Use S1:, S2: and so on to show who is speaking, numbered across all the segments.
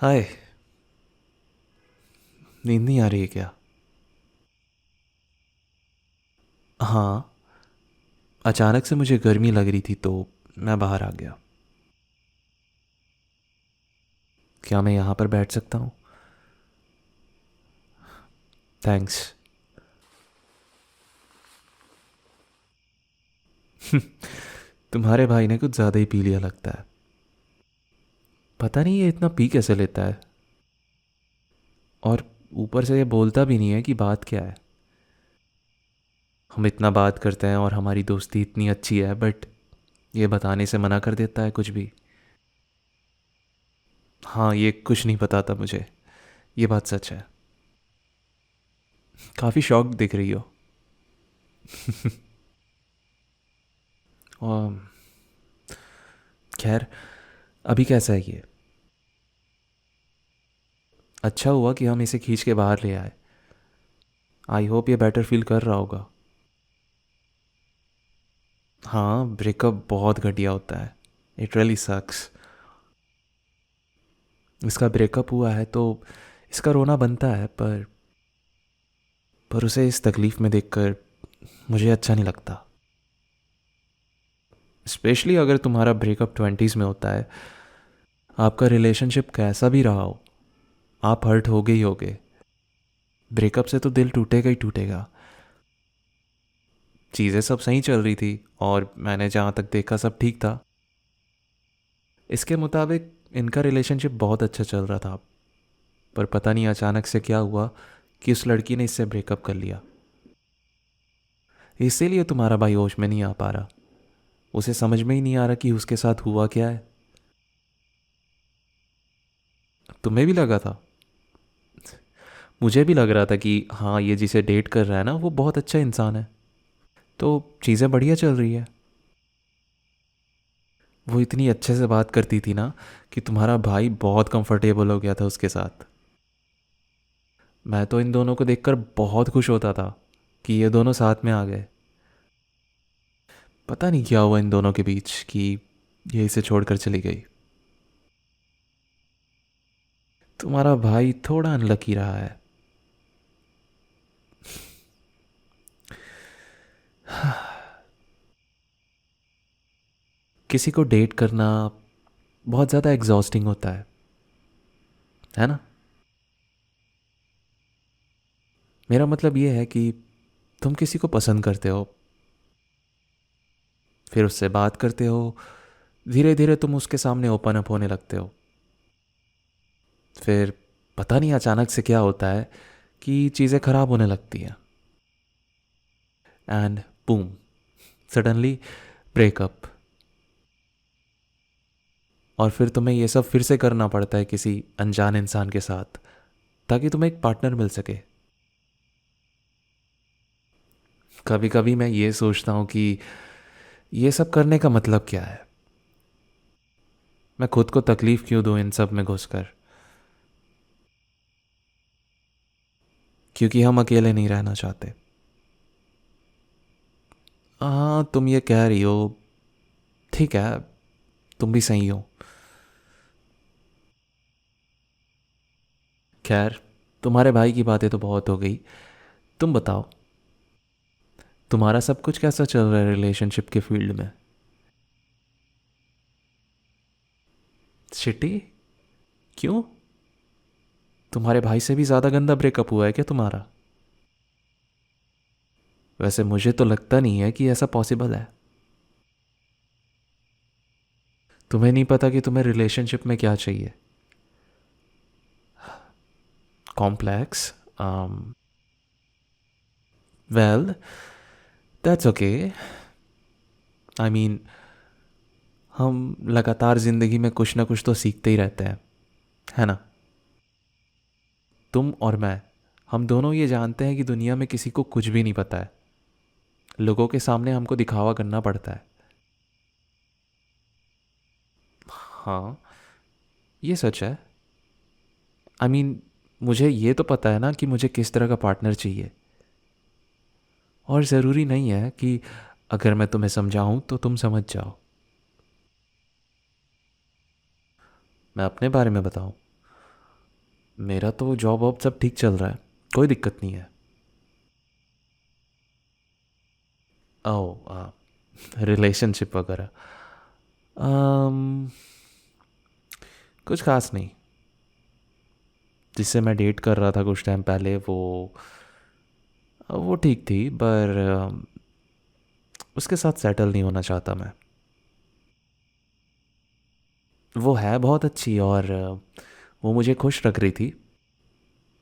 S1: हाय। नींद नहीं आ रही है क्या? हाँ। अचानक से मुझे गर्मी लग रही थी तो मैं बाहर आ गया। क्या मैं यहाँ पर बैठ सकता हूँ? थैंक्स। तुम्हारे भाई ने कुछ ज़्यादा ही पी लिया लगता है। पता नहीं ये इतना पी कैसे लेता है। और ऊपर से ये बोलता भी नहीं है कि बात क्या है। हम इतना बात करते हैं और हमारी दोस्ती इतनी अच्छी है, बट ये बताने से मना कर देता है कुछ भी। हाँ, ये कुछ नहीं बताता मुझे। ये बात सच है। काफ़ी शॉक्ड दिख रही हो। और खैर, अभी कैसा है ये? अच्छा हुआ कि हम इसे खींच के बाहर ले आए। आई होप ये बेटर फील कर रहा होगा। हाँ, ब्रेकअप बहुत घटिया होता है। इट रियली सक्स। इसका ब्रेकअप हुआ है तो इसका रोना बनता है, पर उसे इस तकलीफ़ में देखकर मुझे अच्छा नहीं लगता। स्पेशली अगर तुम्हारा ब्रेकअप ट्वेंटीज़ में होता है। आपका रिलेशनशिप कैसा भी रहा हो, आप हर्ट होगे ही होगे। ब्रेकअप से तो दिल टूटेगा ही टूटेगा। चीज़ें सब सही चल रही थी और मैंने जहाँ तक देखा सब ठीक था। इसके मुताबिक इनका रिलेशनशिप बहुत अच्छा चल रहा था। पर पता नहीं अचानक से क्या हुआ कि उस लड़की ने इससे ब्रेकअप कर लिया। इसीलिए तुम्हारा भाई होश में नहीं आ पा रहा। उसे समझ में ही नहीं आ रहा कि उसके साथ हुआ क्या है। तुम्हें भी लगा था? मुझे भी लग रहा था कि हाँ, ये जिसे डेट कर रहा है ना वो बहुत अच्छा इंसान है। तो चीज़ें बढ़िया चल रही है। वो इतनी अच्छे से बात करती थी ना कि तुम्हारा भाई बहुत कंफर्टेबल हो गया था उसके साथ। मैं तो इन दोनों को देखकर बहुत खुश होता था कि ये दोनों साथ में आ गए। पता नहीं क्या हुआ इन दोनों के बीच कि ये इसे छोड़कर चली गई। तुम्हारा भाई थोड़ा अनलकी रहा है। किसी को डेट करना बहुत ज़्यादा एग्जॉस्टिंग होता है ना? मेरा मतलब ये है कि तुम किसी को पसंद करते हो, फिर उससे बात करते हो, धीरे धीरे तुम उसके सामने ओपन अप होने लगते हो। फिर पता नहीं अचानक से क्या होता है कि चीज़ें ख़राब होने लगती हैं। And boom, suddenly breakup. और फिर तुम्हें ये सब फिर से करना पड़ता है किसी अनजान इंसान के साथ, ताकि तुम्हें एक पार्टनर मिल सके। कभी कभी मैं ये सोचता हूँ कि ये सब करने का मतलब क्या है। मैं खुद को तकलीफ़ क्यों दूँ इन सब में घुसकर। क्योंकि हम अकेले नहीं रहना चाहते। हाँ, तुम ये कह रही हो, ठीक है, तुम भी सही हो। खैर, तुम्हारे भाई की बातें तो बहुत हो गई। तुम बताओ, तुम्हारा सब कुछ कैसा चल रहा है रिलेशनशिप के फील्ड में? शिटी? क्यों? तुम्हारे भाई से भी ज़्यादा गंदा ब्रेकअप हुआ है क्या तुम्हारा? वैसे मुझे तो लगता नहीं है कि ऐसा पॉसिबल है। तुम्हें नहीं पता कि तुम्हें रिलेशनशिप में क्या चाहिए? Complex? Well, that's okay. I mean, हम लगातार ज़िंदगी में कुछ ना कुछ तो सीखते ही रहते हैं, है ना? तुम और मैं, हम दोनों ये जानते हैं कि दुनिया में किसी को कुछ भी नहीं पता है। लोगों के सामने हमको दिखावा करना पड़ता है। हाँ, ये सच है। आई मीन, मुझे ये तो पता है ना कि मुझे किस तरह का पार्टनर चाहिए। और ज़रूरी नहीं है कि अगर मैं तुम्हें समझाऊं तो तुम समझ जाओ। मैं अपने बारे में बताऊं? मेरा तो जॉब वॉब सब ठीक चल रहा है, कोई दिक्कत नहीं है। ओह, रिलेशनशिप वगैरह। अम, कुछ खास नहीं। जिससे मैं डेट कर रहा था कुछ टाइम पहले, वो ठीक थी, पर उसके साथ सेटल नहीं होना चाहता मैं। वो है बहुत अच्छी, और वो मुझे खुश रख रही थी,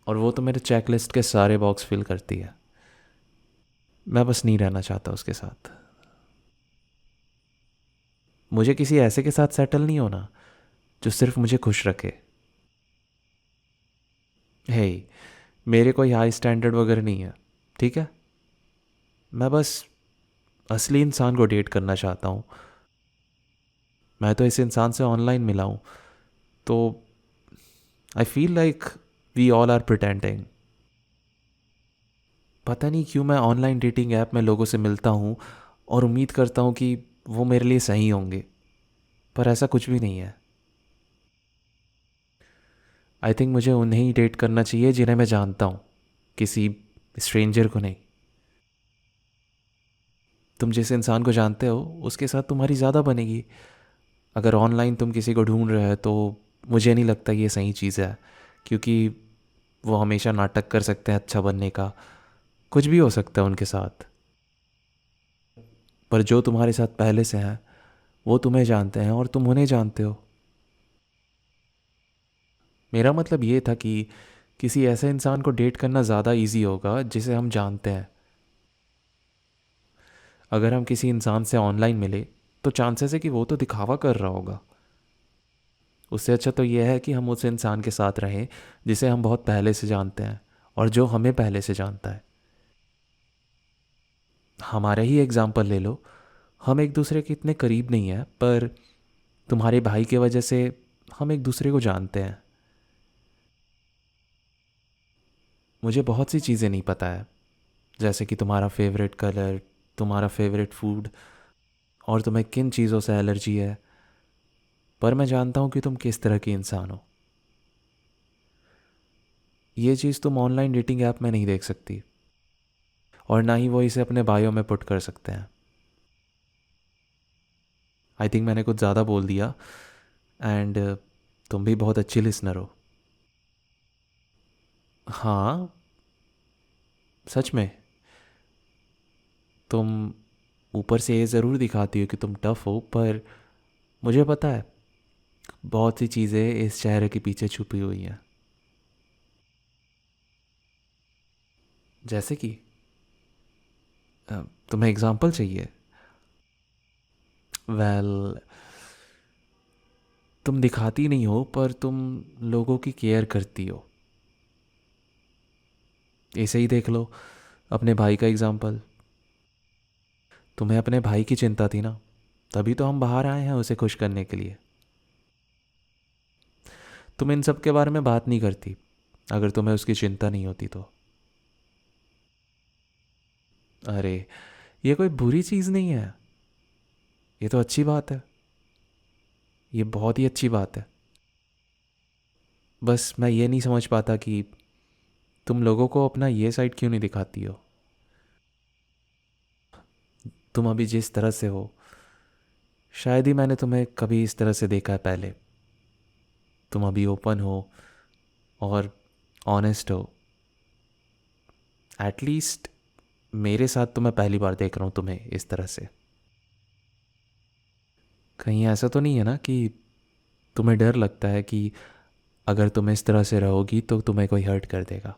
S1: और वो तो मेरे चेकलिस्ट के सारे बॉक्स फिल करती है। मैं बस नहीं रहना चाहता उसके साथ। मुझे किसी ऐसे के साथ सेटल नहीं होना जो सिर्फ मुझे खुश रखे। हे, मेरे कोई हाई स्टैंडर्ड वगैरह नहीं है, ठीक है। मैं बस असली इंसान को डेट करना चाहता हूँ। मैं तो इस इंसान से ऑनलाइन मिला हूँ, तो I feel like we all are pretending. पता नहीं क्यों मैं ऑनलाइन डेटिंग ऐप में लोगों से मिलता हूँ और उम्मीद करता हूँ कि वो मेरे लिए सही होंगे, पर ऐसा कुछ भी नहीं है। आई थिंक मुझे उन्हें ही डेट करना चाहिए जिन्हें मैं जानता हूँ, किसी स्ट्रेंजर को नहीं। तुम जिस इंसान को जानते हो उसके साथ तुम्हारी ज़्यादा बनेगी। अगर ऑनलाइन तुम किसी को ढूंढ रहे हो तो मुझे नहीं लगता ये सही चीज़ है, क्योंकि वो हमेशा नाटक कर सकते हैं अच्छा बनने का। कुछ भी हो सकता है उनके साथ। पर जो तुम्हारे साथ पहले से हैं वो तुम्हें जानते हैं और तुम उन्हें जानते हो। मेरा मतलब ये था कि किसी ऐसे इंसान को डेट करना ज़्यादा इजी होगा जिसे हम जानते हैं। अगर हम किसी इंसान से ऑनलाइन मिले तो चांसेस है कि वो तो दिखावा कर रहा होगा। उससे अच्छा तो यह है कि हम उस इंसान के साथ रहें जिसे हम बहुत पहले से जानते हैं और जो हमें पहले से जानता है। हमारे ही एग्जाम्पल ले लो। हम एक दूसरे के इतने करीब नहीं हैं, पर तुम्हारे भाई की वजह से हम एक दूसरे को जानते हैं। मुझे बहुत सी चीज़ें नहीं पता है, जैसे कि तुम्हारा फेवरेट कलर, तुम्हारा फेवरेट फूड, और तुम्हें किन चीज़ों से एलर्जी है। पर मैं जानता हूँ कि तुम किस तरह की इंसान हो। ये चीज़ तुम ऑनलाइन डेटिंग ऐप में नहीं देख सकती, और ना ही वो इसे अपने बायो में पुट कर सकते हैं। आई थिंक मैंने कुछ ज़्यादा बोल दिया, एंड तुम भी बहुत अच्छी लिसनर हो। हाँ, सच में। तुम ऊपर से ये ज़रूर दिखाती हो कि तुम टफ हो, पर मुझे पता है बहुत सी चीज़ें इस चेहरे के पीछे छुपी हुई हैं। जैसे कि तुम्हें एग्जांपल चाहिए? वेल, तुम दिखाती नहीं हो पर तुम लोगों की केयर करती हो। ऐसे ही देख लो अपने भाई का एग्जांपल। तुम्हें अपने भाई की चिंता थी ना, तभी तो हम बाहर आए हैं उसे खुश करने के लिए। तुम इन सब के बारे में बात नहीं करती अगर तुम्हें उसकी चिंता नहीं होती तो। अरे, ये कोई बुरी चीज़ नहीं है, ये तो अच्छी बात है। ये बहुत ही अच्छी बात है। बस मैं ये नहीं समझ पाता कि तुम लोगों को अपना ये साइड क्यों नहीं दिखाती हो। तुम अभी जिस तरह से हो, शायद ही मैंने तुम्हें कभी इस तरह से देखा है पहले। तुम अभी ओपन हो और ऑनेस्ट हो। एटलीस्ट मेरे साथ तो मैं पहली बार देख रहा हूँ तुम्हें इस तरह से। कहीं ऐसा तो नहीं है ना कि तुम्हें डर लगता है कि अगर तुम इस तरह से रहोगी तो तुम्हें कोई हर्ट कर देगा?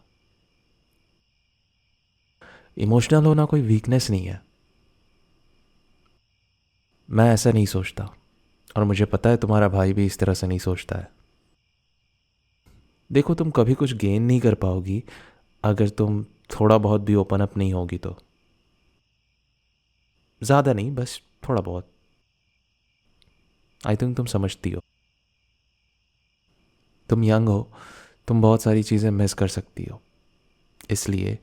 S1: इमोशनल होना कोई वीकनेस नहीं है। मैं ऐसा नहीं सोचता, और मुझे पता है तुम्हारा भाई भी इस तरह से नहीं सोचता है। देखो, तुम कभी कुछ गेन नहीं कर पाओगी अगर तुम थोड़ा बहुत भी ओपन अप नहीं होगी तो। ज़्यादा नहीं, बस थोड़ा बहुत। आई थिंक तुम समझती हो। तुम यंग हो, तुम बहुत सारी चीज़ें मिस कर सकती हो, इसलिए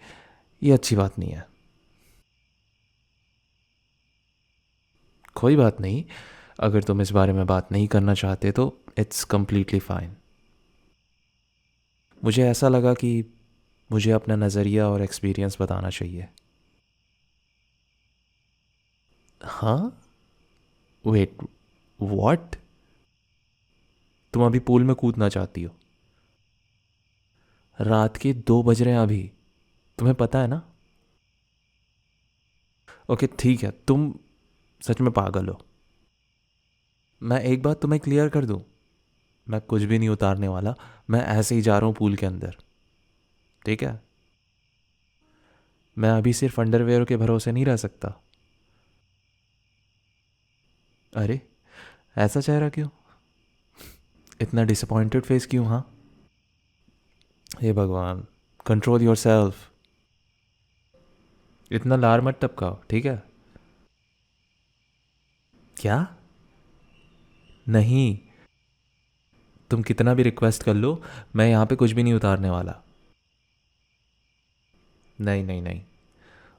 S1: ये अच्छी बात नहीं है। कोई बात नहीं, अगर तुम इस बारे में बात नहीं करना चाहते तो इट्स कम्प्लीटली फाइन। मुझे ऐसा लगा कि मुझे अपना नज़रिया और एक्सपीरियंस बताना चाहिए। हाँ? Wait, what? तुम अभी पूल में कूदना चाहती हो? रात के 2 बज रहे हैं अभी, तुम्हें पता है ना? ओके ठीक है, तुम सच में पागल हो। मैं एक बात तुम्हें क्लियर कर दूं, मैं कुछ भी नहीं उतारने वाला। मैं ऐसे ही जा रहा हूँ पूल के अंदर, ठीक है? मैं अभी सिर्फ अंडरवेयर के भरोसे नहीं रह सकता। अरे, ऐसा चेहरा क्यों? इतना डिसअपॉइंटेड फेस क्यों? हाँ, हे भगवान, कंट्रोल योर सेल्फ। इतना लार मत टपकाओ, ठीक है? क्या? नहीं, तुम कितना भी रिक्वेस्ट कर लो, मैं यहाँ पे कुछ भी नहीं उतारने वाला। नहीं नहीं नहीं।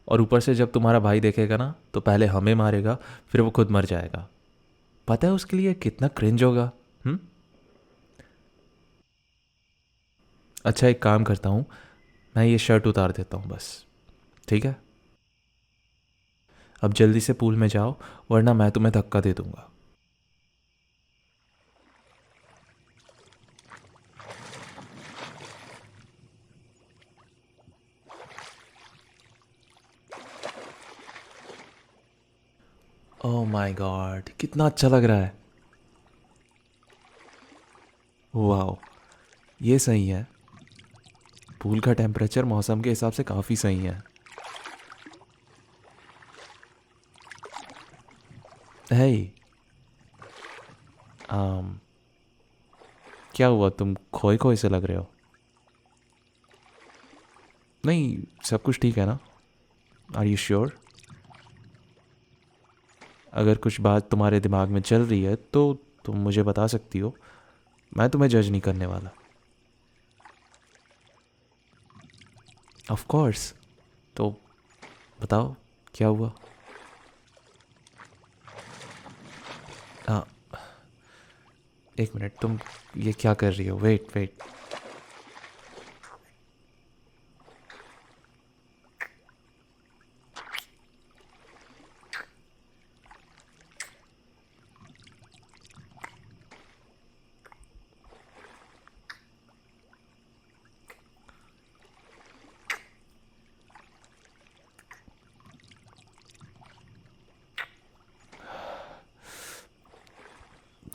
S1: और ऊपर से जब तुम्हारा भाई देखेगा ना, तो पहले हमें मारेगा, फिर वो खुद मर जाएगा। पता है उसके लिए कितना क्रिंज होगा? हम्म। अच्छा, एक काम करता हूँ, मैं ये शर्ट उतार देता हूँ बस, ठीक है? अब जल्दी से पूल में जाओ, वरना मैं तुम्हें धक्का दे दूंगा। ओह माय गॉड, कितना अच्छा लग रहा है। वाह, ये सही है। पूल का टेम्परेचर मौसम के हिसाब से काफ़ी सही है। है। आम, क्या हुआ, तुम खोए खोए से लग रहे हो? नहीं, सब कुछ ठीक है ना? Are you sure? अगर कुछ बात तुम्हारे दिमाग में चल रही है तो तुम मुझे बता सकती हो। मैं तुम्हें जज नहीं करने वाला। Of course. तो बताओ, क्या हुआ? हाँ, एक मिनट, तुम ये क्या कर रही हो? Wait wait.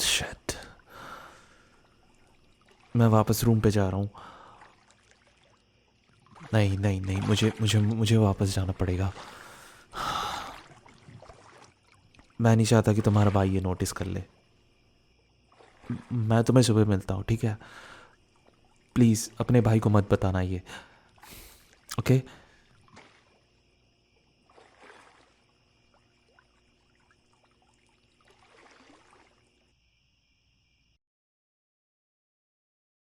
S1: शिट, मैं वापस रूम पे जा रहा हूँ। नहीं नहीं नहीं, मुझे मुझे मुझे वापस जाना पड़ेगा। मैं नहीं चाहता कि तुम्हारा भाई ये नोटिस कर ले। मैं तुम्हें सुबह मिलता हूँ, ठीक है? प्लीज़ अपने भाई को मत बताना ये, ओके?